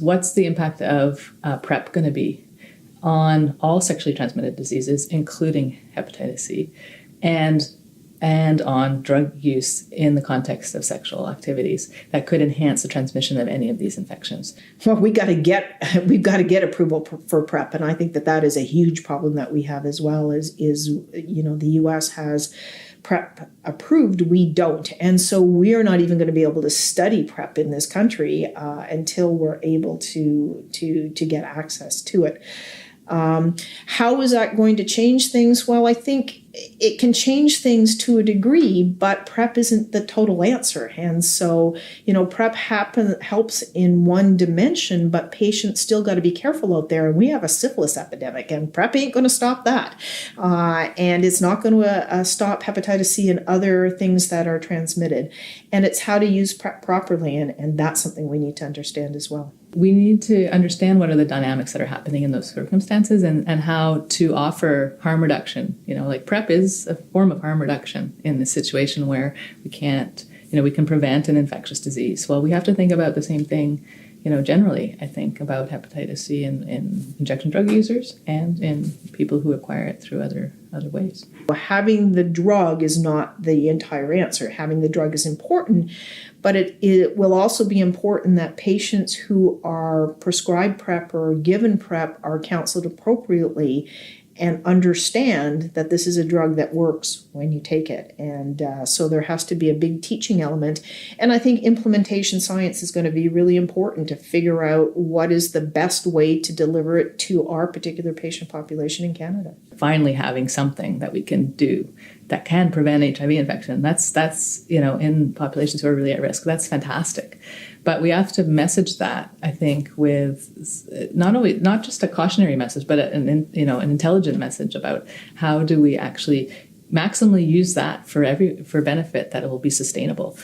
What's the impact of PrEP going to be on all sexually transmitted diseases, including hepatitis C, and on drug use in the context of sexual activities that could enhance the transmission of any of these infections? Well, we've got to get approval for PrEP, and I think that is a huge problem that we have as well. Is the U.S. has PrEP approved, we don't, and so we are not even going to be able to study PrEP in this country until we're able to get access to it. How is that going to change things? Well, I think it can change things to a degree, but PrEP isn't the total answer. And so, PrEP helps in one dimension, but patients still got to be careful out there. And we have a syphilis epidemic, and PrEP ain't going to stop that. And it's not going to stop hepatitis C and other things that are transmitted. And it's how to use PrEP properly, and that's something we need to understand as well. We need to understand what are the dynamics that are happening in those circumstances and how to offer harm reduction. Like PrEP is a form of harm reduction in this situation where we can't, we can prevent an infectious disease. Well, we have to think about the same thing, generally, I think, about hepatitis C in injection drug users and in people who acquire it through other ways. Having the drug is not the entire answer. Having the drug is important, but it will also be important that patients who are prescribed PrEP or given PrEP are counseled appropriately and understand that this is a drug that works when you take it. And so there has to be a big teaching element. And I think implementation science is going to be really important to figure out what is the best way to deliver it to our particular patient population in Canada. Finally having something that we can do that can prevent HIV infection, that's in populations who are really at risk, that's fantastic. But we have to message that, I think, with not just a cautionary message, but an intelligent message about how do we actually maximally use that for benefit that it will be sustainable.